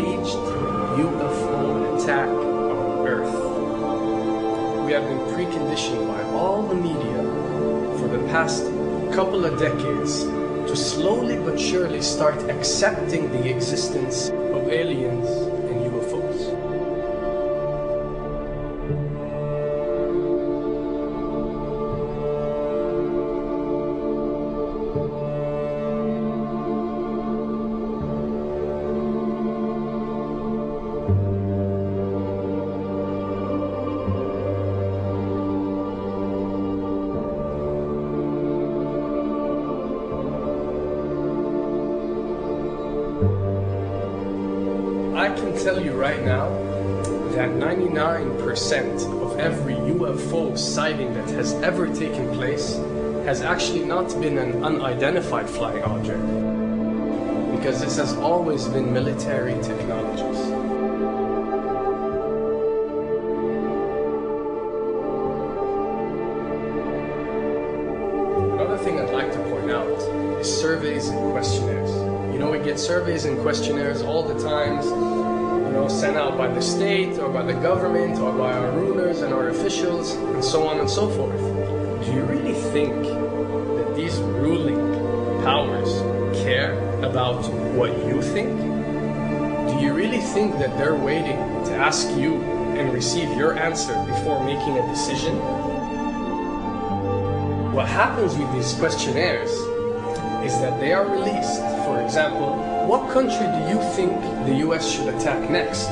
staged UFO attack on Earth. We have been preconditioned by all the media for the past couple of decades to slowly but surely start accepting the existence of aliens and UFOs. I can tell you right now that 99% of every UFO sighting that has ever taken place has actually not been an unidentified flying object, because this has always been military technologies. Another thing I'd like to point out is surveys and questionnaires. You know, we get surveys and questionnaires all the time, sent out by the state or by the government or by our rulers and our officials and so on and so forth. Do you really think that these ruling powers care about what you think? Do you really think that they're waiting to ask you and receive your answer before making a decision? What happens with these questionnaires is that they are released. For example, what country do you think the US should attack next?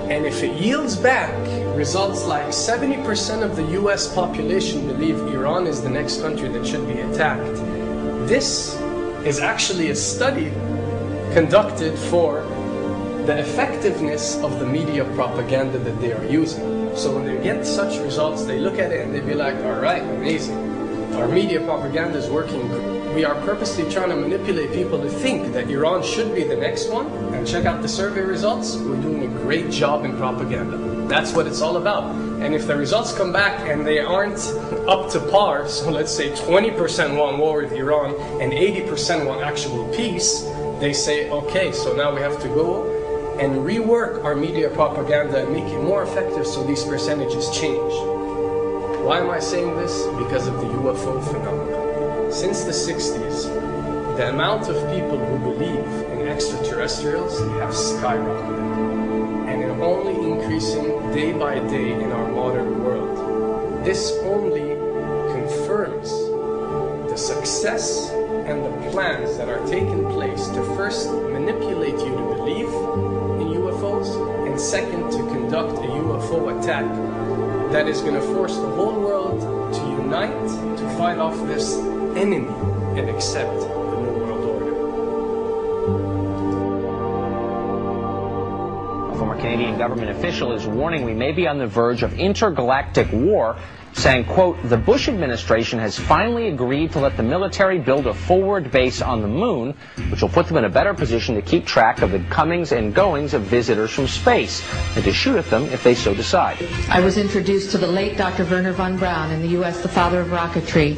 And if it yields back results like 70% of the US population believe Iran is the next country that should be attacked, this is actually a study conducted for the effectiveness of the media propaganda that they are using. So when they get such results, they look at it and they be like, all right, amazing. Our media propaganda is working. We are purposely trying to manipulate people to think that Iran should be the next one. And check out the survey results. We're doing a great job in propaganda. That's what it's all about. And if the results come back and they aren't up to par, so let's say 20% want war with Iran and 80% want actual peace, they say, okay, so now we have to go and rework our media propaganda and make it more effective so these percentages change. Why am I saying this? Because of the UFO phenomenon. Since the 60s, the amount of people who believe in extraterrestrials have skyrocketed, and are only increasing day by day in our modern world. This only confirms the success and the plans that are taking place to first manipulate you to believe in UFOs, and second, to conduct a UFO attack that is going to force the whole world to unite to fight off this enemy and accept the New World Order. A former Canadian government official is warning we may be on the verge of intergalactic war, saying, quote, the Bush administration has finally agreed to let the military build a forward base on the moon, which will put them in a better position to keep track of the comings and goings of visitors from space, and to shoot at them if they so decide. I was introduced to the late Dr. Wernher von Braun in the U.S., the father of rocketry.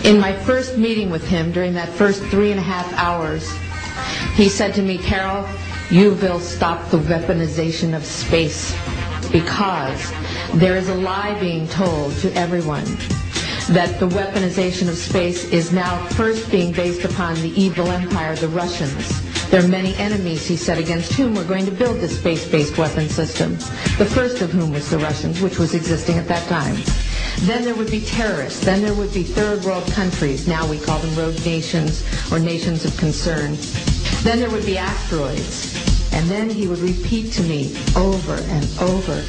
In my first meeting with him, during that first 3.5 hours, he said to me, Carol, you will stop the weaponization of space, because there is a lie being told to everyone that the weaponization of space is now first being based upon the evil empire, the Russians. There are many enemies, he said, against whom we're going to build this space-based weapon system, the first of whom was the Russians, which was existing at that time. Then there would be terrorists. Then there would be third world countries. Now we call them rogue nations or nations of concern. Then there would be asteroids. And then he would repeat to me over and over,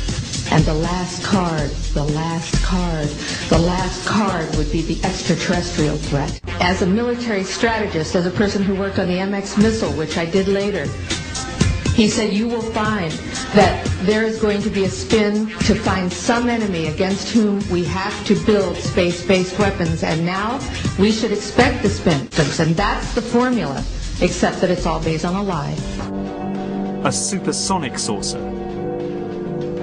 and the last card, the last card, the last card would be the extraterrestrial threat. As a military strategist, as a person who worked on the MX missile, which I did later, he said, you will find that there is going to be a spin to find some enemy against whom we have to build space-based weapons, and now we should expect the spin. And that's the formula, except that it's all based on a lie. A supersonic saucer.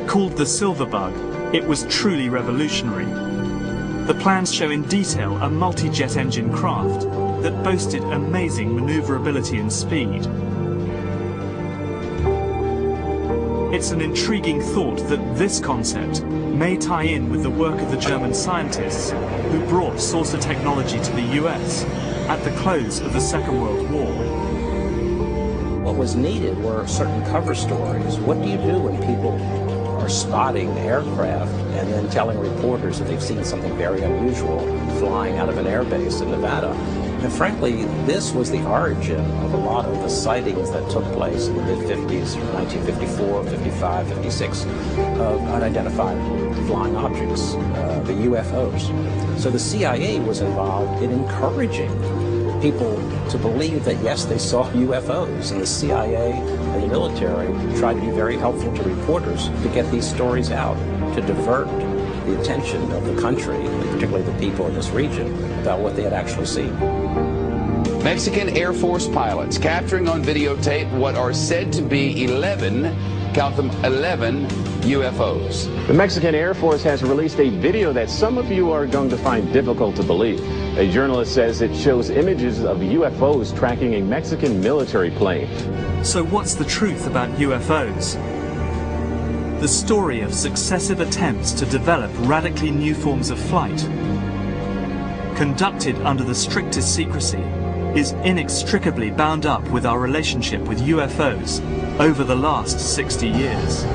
Called the Silver Bug, it was truly revolutionary. The plans show in detail a multi-jet engine craft that boasted amazing maneuverability and speed. It's an intriguing thought that this concept may tie in with the work of the German scientists who brought saucer technology to the US at the close of the Second World War. What was needed were certain cover stories. What do you do when people are spotting aircraft and then telling reporters that they've seen something very unusual flying out of an airbase in Nevada? And frankly, this was the origin of a lot of the sightings that took place in the mid-50s, 1954, 55, 56, of unidentified flying objects, the UFOs. So the CIA was involved in encouraging people to believe that, yes, they saw UFOs, and the CIA and the military tried to be very helpful to reporters to get these stories out, to divert the attention of the country, and particularly the people in this region, about what they had actually seen. Mexican Air Force pilots capturing on videotape what are said to be 11, count them, 11 UFOs. The Mexican Air Force has released a video that some of you are going to find difficult to believe. A journalist says it shows images of UFOs tracking a Mexican military plane. So what's the truth about UFOs? The story of successive attempts to develop radically new forms of flight, conducted under the strictest secrecy, is inextricably bound up with our relationship with UFOs over the last 60 years.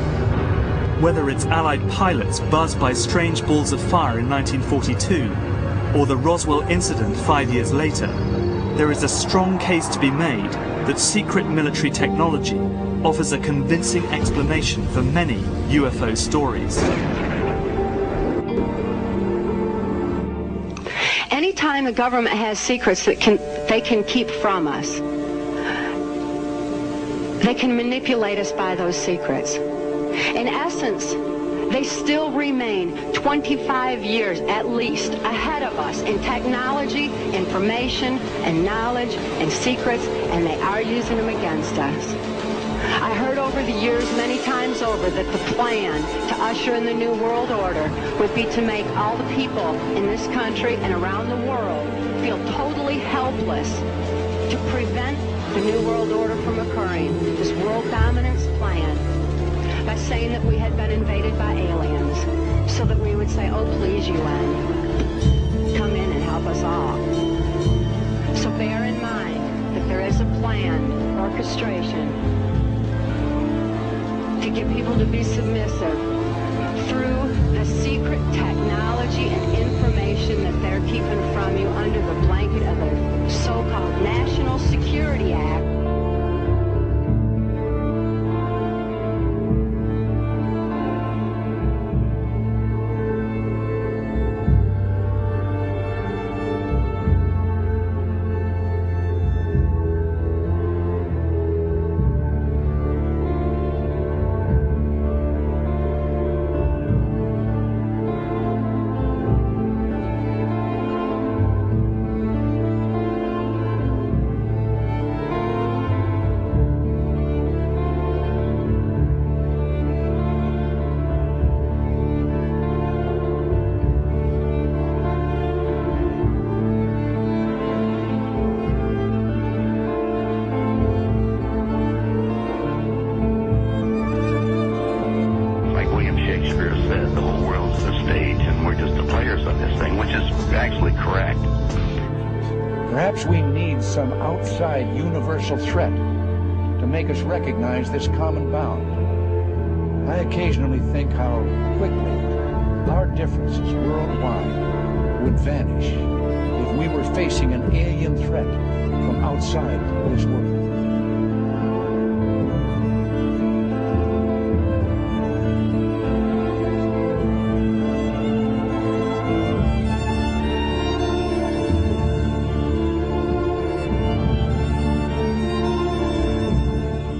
Whether it's Allied pilots buzzed by strange balls of fire in 1942, or the Roswell incident 5 years later, there is a strong case to be made that secret military technology offers a convincing explanation for many UFO stories. Anytime the government has secrets that they can keep from us, they can manipulate us by those secrets. In essence, they still remain 25 years at least ahead of us in technology, information, and knowledge, and secrets, and they are using them against us. I heard over the years many times over that the plan to usher in the New World Order would be to make all the people in this country and around the world feel totally helpless to prevent the New World Order from occurring, this world dominance plan, by saying that we had been invaded by aliens, so that we would say, oh please UN, come in and help us all. So bear in mind that there is a planned orchestration to get people to be submissive through the secret technology and information that they're keeping from you under the blanket of the so-called National Security Act. Perhaps we need some outside universal threat to make us recognize this common bound. I occasionally think how quickly our differences worldwide would vanish if we were facing an alien threat from outside this world.